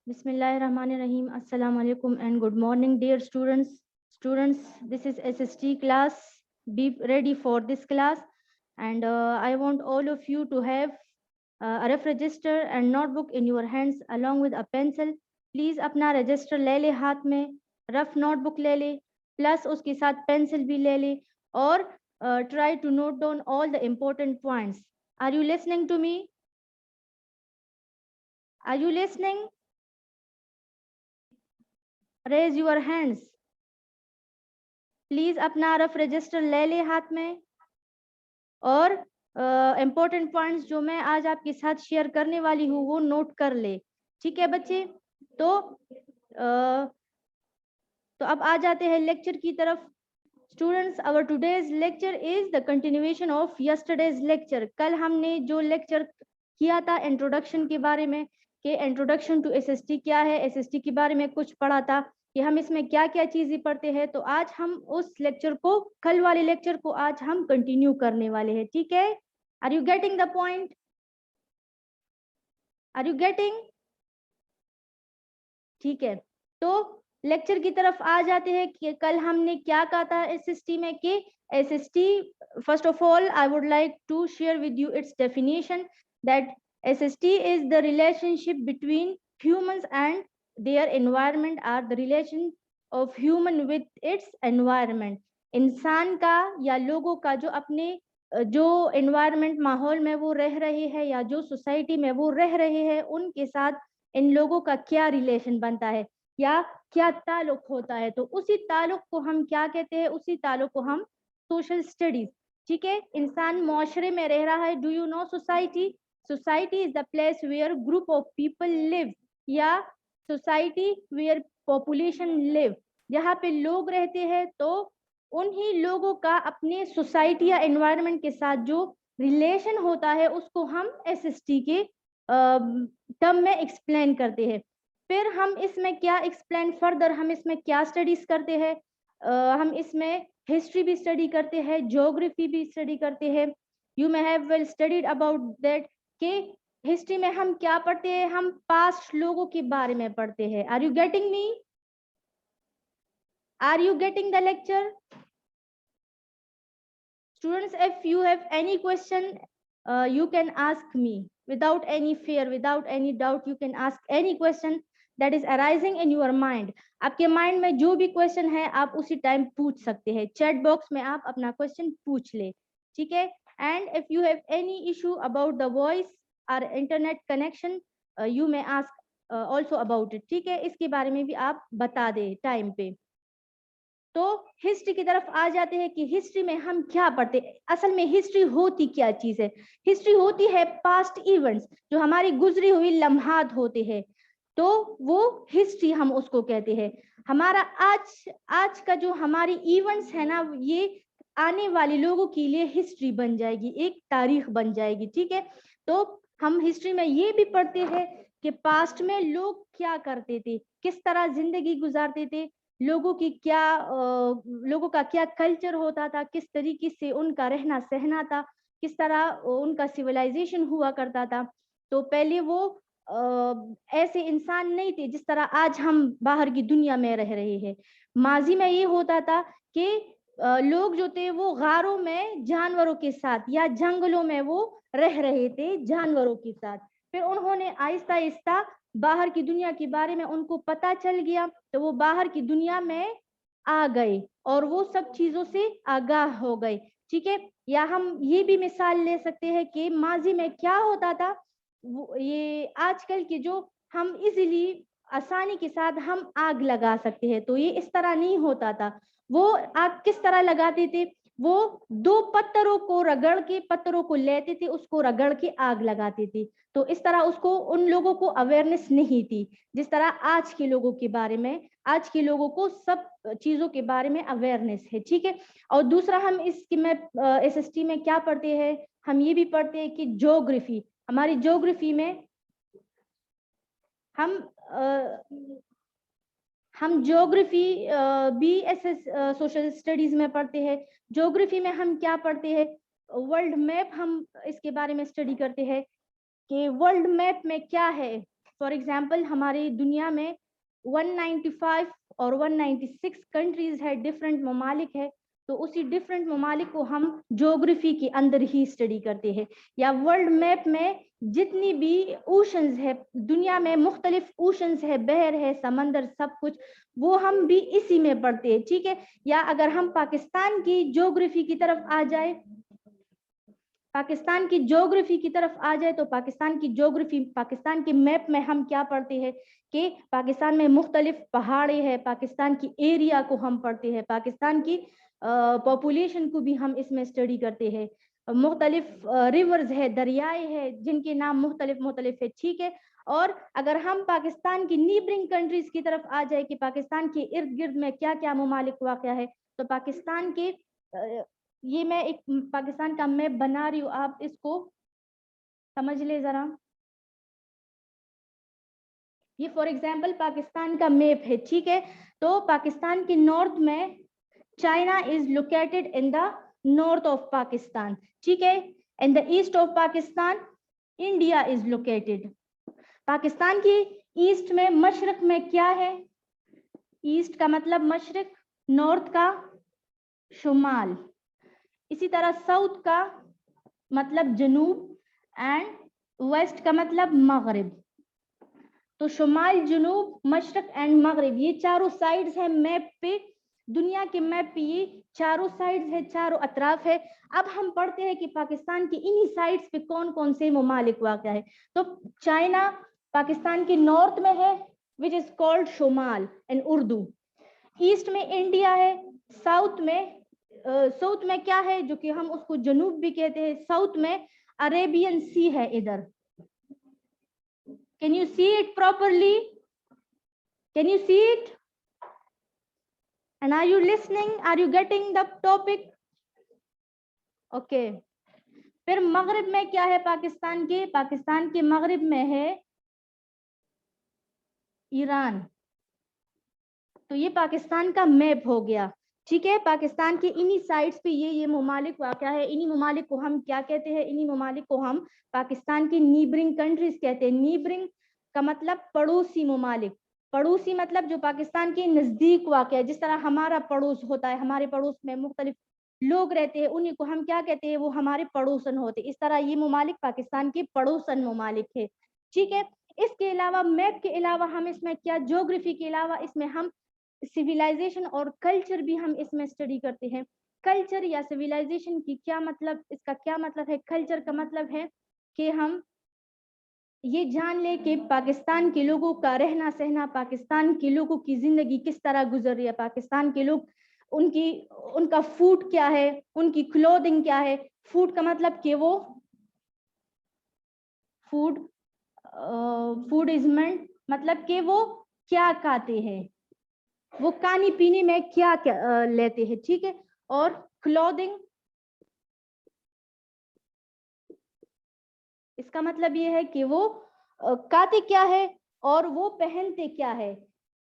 Bismillahirrahmanirrahim. Assalamu alaikum and good morning, dear students. Students, this is SST class. Be ready for this class. And I want all of you to have a rough register and notebook in your hands along with a pencil. Please अपना register ले ले हाथ में, rough notebook ले ले, plus उसके साथ pencil भी ले ले और try to note down all the important points. Are you listening to me? Are you listening? Raise your hands. Please अपना रफ रजिस्टर ले ले हाथ में और इम्पोर्टेंट पॉइंट्स जो मैं आज आपके साथ शेयर करने वाली हूँ वो नोट कर ले। ठीक है बच्चे? तो अब आ जाते हैं लेक्चर की तरफ। Students, our today's lecture is the continuation of yesterday's lecture. कल हमने जो लेक्चर किया था इंट्रोडक्शन के बारे में कि इंट्रोडक्शन टू एसएसटी क्या है, एसएसटी के बारे में कुछ पढ़ा था कि हम इसमें क्या क्या चीजें पढ़ते हैं। तो आज हम उस लेक्चर को, कल वाले लेक्चर को आज हम कंटिन्यू करने वाले हैं। ठीक है? Are you getting the point? Are you getting? ठीक है, तो लेक्चर की तरफ आ जाते हैं कि कल हमने क्या कहा था एसएसटी में कि SST, first of all I would like to share with you its definition that SST is the relationship between humans and their environment, or the relation of human with its environment. इंसान का या लोगों का जो अपने जो environment माहौल में वो रह रहे हैं या जो सोसाइटी में वो रह रहे हैं उनके साथ इन लोगों का क्या रिलेशन बनता है या क्या ताल्लुक होता है। तो उसी ताल्लुक को हम क्या कहते हैं? उसी ताल्लुक को हम सोशल स्टडीज। ठीक है? इंसान मुआशरे में रह रहा है। Do you know society? Society is the place where group of people live, या society where population live, जहाँ पे लोग रहते हैं तो उन्हीं लोगों का अपने सोसाइटी या एनवायरनमेंट के साथ जो रिलेशन होता है उसको हम एसएसटी के टर्म में एक्सप्लेन करते हैं। फिर हम इसमें क्या एक्सप्लेन फर्दर, हम इसमें क्या स्टडीज करते हैं? हम इसमें हिस्ट्री भी स्टडी करते हैं, ज्योग्राफी भी स्टडी करते हैं। You may have well studied about that कि हिस्ट्री में हम क्या पढ़ते हैं? हम पास्ट लोगों के बारे में पढ़ते हैं। Are you getting me? Are you getting the lecture? Students, if you have any question you can ask me without any fear, without any doubt. You can ask any question that is arising in your mind. आपके mind में जो भी question है आप उसी time पूछ सकते हैं। चैट बॉक्स में आप अपना क्वेश्चन पूछ ले। ठीक है? And if you have any issue about the voice or internet connection, you may ask also about it. ठीक है? इसके बारे में भी आप बता दे टाइम पे। तो हिस्ट्री की तरफ आ जाते हैं कि हिस्ट्री में हम क्या पढ़ते हैं। असल में हिस्ट्री होती क्या चीज है? हिस्ट्री होती है पास्ट इवेंट्स, जो हमारी गुजरी हुई लम्हात होते हैं, तो वो हिस्ट्री हम उसको कहते हैं। हमारा आज का जो हमारी इवेंट्स है ना, ये आने वाले लोगों के लिए हिस्ट्री बन जाएगी, एक तारीख बन जाएगी। ठीक है? तो हम हिस्ट्री में ये भी पढ़ते हैं कि पास्ट में लोग क्या करते थे, किस तरह जिंदगी गुजारते थे, लोगों का क्या कल्चर होता था, किस तरीके से उनका रहना सहना था, किस तरह उनका सिविलाइजेशन हुआ करता था। तो पहले वो ऐसे इंसान नहीं थे जिस तरह आज हम बाहर की दुनिया में रह रहे हैं। माजी में ये होता था कि लोग जो थे वो गारों में जानवरों के साथ या जंगलों में वो रह रहे थे जानवरों के साथ। फिर उन्होंने आहिस्ता आहिस्ता बाहर की दुनिया के बारे में उनको पता चल गया, तो वो बाहर की दुनिया में आ गए और वो सब चीजों से आगाह हो गए। ठीक है? या हम ये भी मिसाल ले सकते हैं कि माजी में क्या होता था, ये आजकल के जो हम इजीली आसानी के साथ हम आग लगा सकते हैं, तो ये इस तरह नहीं होता था। वो आग किस तरह लगाते थे? वो दो पत्थरों को रगड़ के, पत्थरों को लेते थे, उसको रगड़ के आग लगाते थे। तो इस तरह उसको, उन लोगों को अवेयरनेस नहीं थी जिस तरह आज के लोगों के बारे में। आज के लोगों को सब चीजों के बारे में अवेयरनेस है। ठीक है? और दूसरा हम इसकी में एसएसटी में क्या पढ़ते हैं? हम ये भी पढ़ते हैं कि ज्योग्राफी, हमारी ज्योग्राफी में हम ज्योग्राफी भी सोशल स्टडीज में पढ़ते हैं। ज्योग्राफी में हम क्या पढ़ते हैं? वर्ल्ड मैप, हम इसके बारे में स्टडी करते हैं कि वर्ल्ड मैप में क्या है, फॉर एग्जाम्पल हमारी दुनिया में 195 और 196 कंट्रीज है, डिफरेंट ममालिक है, तो उसी डिफरेंट ममालिक को हम ज्योग्राफी के अंदर ही स्टडी करते हैं। या वर्ल्ड मैप में जितनी भी ओशंस है दुनिया में, मुख्तलिफ ओशंस है, बहर है, समंदर, सब कुछ वो हम भी इसी में पढ़ते हैं, ठीक है। या अगर हम पाकिस्तान की ज्योग्राफी की तरफ आ जाए, पाकिस्तान की ज्योग्राफी की तरफ आ जाए तो पाकिस्तान की ज्योग्राफी, पाकिस्तान के मैप में हम क्या पढ़ते हैं कि पाकिस्तान में मुख्तलिफ पहाड़े हैं, पाकिस्तान की एरिया को हम पढ़ते हैं, पाकिस्तान की पॉपुलेशन को भी हम इसमें स्टडी करते हैं, मुख्तलिफ रिवर्स है, दरियाए है, जिनके नाम मुख्तलिफ है, ठीक है। और अगर हम पाकिस्तान की नीबरिंग कंट्रीज की तरफ आ जाए कि पाकिस्तान के इर्द गिर्द में क्या क्या ममालिक वाक़या है, तो पाकिस्तान के ये मैं एक पाकिस्तान का मैप बना रही हूँ, आप इसको समझ ले जरा। ये फॉर एग्जांपल पाकिस्तान का मैप है, ठीक है। तो पाकिस्तान के नॉर्थ में China is located in the north of Pakistan, ठीक है। In the east of Pakistan India is located. Pakistan की ईस्ट में, मशरक में क्या है? ईस्ट का मतलब मशरक, नॉर्थ का शुमाल, इसी तरह साउथ का मतलब जनूब एंड वेस्ट का मतलब मगरिब। तो शुमाल, जनूब, मशरक एंड मगरिब, ये चारों साइड्स हैं मैप पे, दुनिया के मैप पे ये चारों साइड्स है, चारों अतराफ है। अब हम पढ़ते हैं कि पाकिस्तान की इन्हीं साइड्स पे कौन कौन से ममालिक वाक़या है। तो चाइना पाकिस्तान के नॉर्थ में है, विच इज कॉल्ड शुमाल इन उर्दू। ईस्ट में इंडिया है, साउथ में क्या है जो कि हम उसको जनूब भी कहते हैं, साउथ में अरेबियन सी है इधर। Can you see it properly? Can you see it? And are you listening? Are you getting the topic? Okay. फिर मगरिब में क्या है पाकिस्तान के? पाकिस्तान के मगरिब में है ईरान। तो ये पाकिस्तान का मैप हो गया, ठीक है। पाकिस्तान के इन्हीं साइड्स पे ये ममालिक वाक़या है। इन्हीं ममालिक को हम क्या कहते हैं? इन्हीं ममालिक को हम पाकिस्तान की नीबरिंग कंट्रीज कहते हैं। नीबरिंग का मतलब पड़ोसी ममालिक, पड़ोसी मतलब जो पाकिस्तान के नजदीक वाक़या है। जिस तरह हमारा पड़ोस होता है, हमारे पड़ोस में मुख्तलिफ लोग रहते हैं, उन्हीं को हम क्या कहते हैं? वो हमारे पड़ोसन होते। इस तरह ये ममालिक पाकिस्तान के पड़ोसन ममालिक है, ठीक है। इसके अलावा मैप के अलावा हम इसमें क्या, ज्योग्राफी के अलावा इसमें हम सिविलाइजेशन और कल्चर भी हम इसमें स्टडी करते हैं। कल्चर या सिविलाइजेशन की क्या मतलब, इसका क्या मतलब है? कल्चर का मतलब है कि हम ये जान ले कि पाकिस्तान के लोगों का रहना सहना, पाकिस्तान के लोगों की जिंदगी किस तरह गुजर रही है, पाकिस्तान के लोग उनका फूड क्या है, उनकी क्लोथिंग क्या है। फूड का मतलब कि वो फूड इज मेंट मतलब कि वो क्या खाते हैं, वो खाने पीने में क्या क्या लेते हैं, ठीक है। और क्लोथिंग, इसका मतलब ये है कि वो खाते क्या है और वो पहनते क्या है,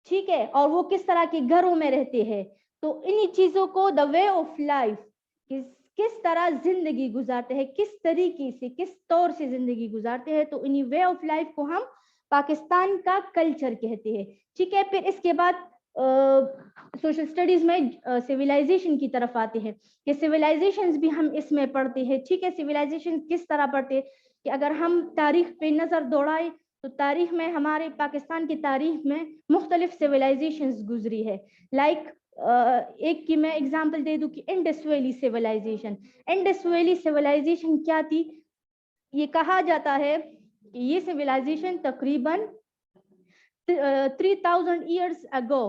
ठीक है। और वो किस तरह के घरों में रहते हैं। तो इन्हीं चीजों को द वे ऑफ लाइफ, किस तरह जिंदगी गुजारते हैं, किस तरीके से, किस तौर से जिंदगी गुजारते हैं, तो इन्हीं वे ऑफ लाइफ को हम पाकिस्तान का कल्चर कहते हैं, ठीक है। फिर इसके बाद सोशल स्टडीज में सिविलाइजेशन की तरफ आते हैं कि सिविलाइजेशंस भी हम इसमें पढ़ते हैं, ठीक है। सिविलाइजेशन किस तरह पढ़ते हैं कि अगर हम तारीख पे नजर दौड़ाए तो तारीख में, हमारे पाकिस्तान की तारीख में मुख्तलिफ सिविलाइजेशंस गुजरी है। लाइक एक की मैं एग्जांपल दे दूं कि Indus Valley Civilization. Indus Valley Civilization क्या थी? ये कहा जाता है कि ये सिविलाइजेशन तकरीबन 3000 ईयर्स अगो,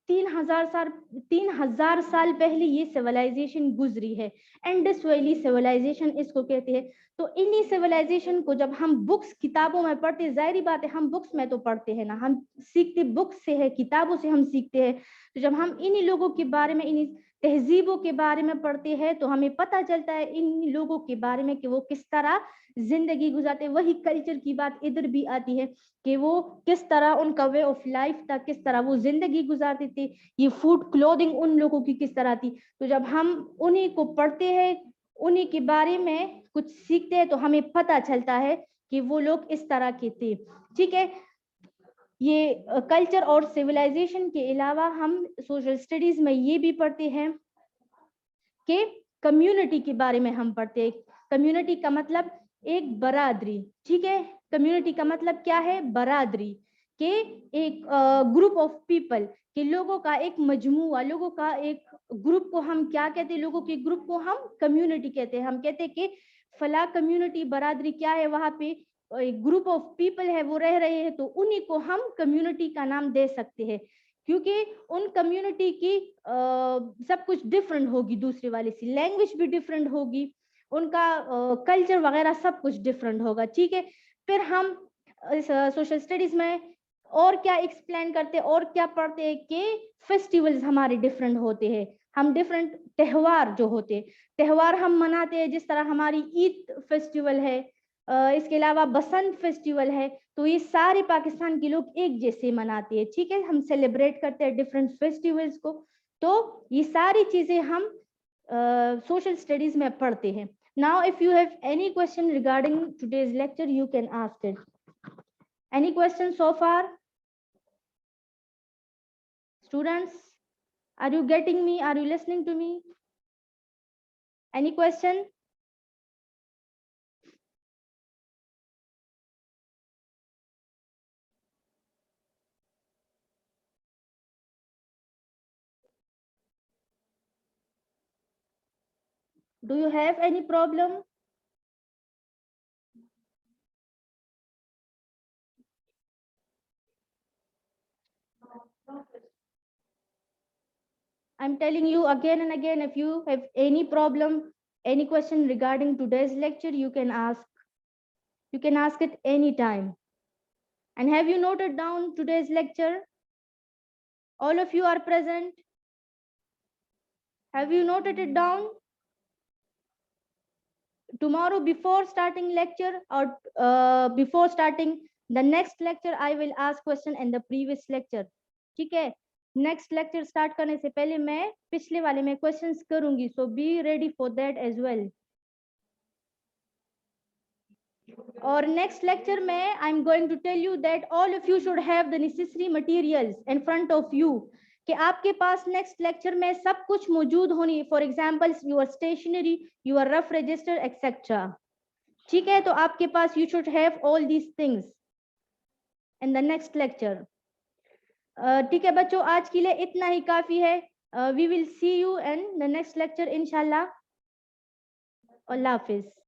3000 साल पहले ये सिविलाइजेशन गुजरी है। इंडस वैली सिविलाइजेशन इसको कहते हैं। तो इन्हीं सिविलाइजेशन को जब हम बुक्स, किताबों में पढ़ते, जाहिर बात है हम बुक्स में तो पढ़ते हैं ना, हम सीखते बुक्स से है, किताबों से हम सीखते हैं। तो जब हम इन्हीं लोगों के बारे में, इन्हीं तहजीबों के बारे में पढ़ते हैं तो हमें पता चलता है इन लोगों के बारे में कि वो किस तरह जिंदगी गुजारते हैं। वही कल्चर की बात इधर भी आती है कि वो किस तरह, उनका वे ऑफ लाइफ था, किस तरह वो जिंदगी गुजारते थे, ये फूड क्लोथिंग उन लोगों की किस तरह थी। तो जब हम उन्हीं को पढ़ते हैं, उन्हीं के बारे में कुछ सीखते हैं तो हमें पता चलता है कि वो लोग इस तरह के थे, ठीक है। یہ کلچر اور سویلائزیشن کے علاوہ ہم سوشل اسٹڈیز میں یہ بھی پڑھتے ہیں کہ کمیونٹی کے بارے میں ہم پڑھتے ہیں. کمیونٹی کا مطلب ایک برادری, ٹھیک ہے. کمیونٹی کا مطلب کیا ہے؟ برادری, کہ ایک گروپ آف پیپل, کہ لوگوں کا ایک مجموعہ, لوگوں کا ایک گروپ کو ہم کیا کہتے ہیں؟ لوگوں کے گروپ کو ہم کمیونٹی کہتے ہیں. ہم کہتے ہیں کہ فلاں کمیونٹی, برادری کیا ہے, وہاں پہ ایک گروپ آف پیپل ہے, وہ رہ رہے ہیں, تو انہی کو ہم کمیونٹی کا نام دے سکتے ہیں, کیونکہ ان کمیونٹی کی سب کچھ ڈفرینٹ ہوگی دوسرے والے سے, لینگویج بھی ڈفرینٹ ہوگی, ان کا کلچر وغیرہ سب کچھ ڈفرینٹ ہوگا, ٹھیک ہے. پھر ہم سوشل اسٹڈیز میں اور کیا ایکسپلین کرتے, اور کیا پڑھتے ہیں کہ فیسٹیولز ہمارے ڈفرینٹ ہوتے ہیں. ہم ڈفرینٹ تہوار جو ہوتے, تہوار ہم مناتے ہیں, جس طرح ہماری عید فیسٹیول ہے, اس کے علاوہ بسنت فیسٹیول ہے, تو یہ سارے پاکستان کے لوگ ایک جیسے مناتے ہیں, ٹھیک ہے. ہم سیلیبریٹ کرتے ہیں ڈفرینٹ فیسٹیولز کو, تو یہ ساری چیزیں ہم سوشل اسٹڈیز میں پڑھتے ہیں. Now if you have any question regarding today's lecture, you can ask it. Any questions so far? Students, are you getting me? Are you listening to me? Any question? Do you have any problem? I'm telling you again and again, if you have any problem, any question regarding today's lecture, you can ask. You can ask it anytime. And have you noted down today's lecture? All of you are present. Have you noted it down? Tomorrow before starting lecture or before starting the next lecture, I will ask question in the previous lecture. ٹھیک ہے, next lecture start کرنے سے پہلے میں پچھلے والے میں questions کروں گی, so be ready for that as well. اور نیکسٹ لیکچر میں I am going to tell you that all of you should have the necessary materials in front of you, کہ آپ کے پاس نیکسٹ لیکچر میں سب کچھ موجود ہونی, for example your stationery, your rough register etcetera. ٹھیک ہے, تو آپ کے پاس you should have all these things in the next lecture. ٹھیک ہے بچوں, آج کے لیے اتنا ہی کافی ہے. We will see you in the next lecture انشاء اللہ. اللہ حافظ.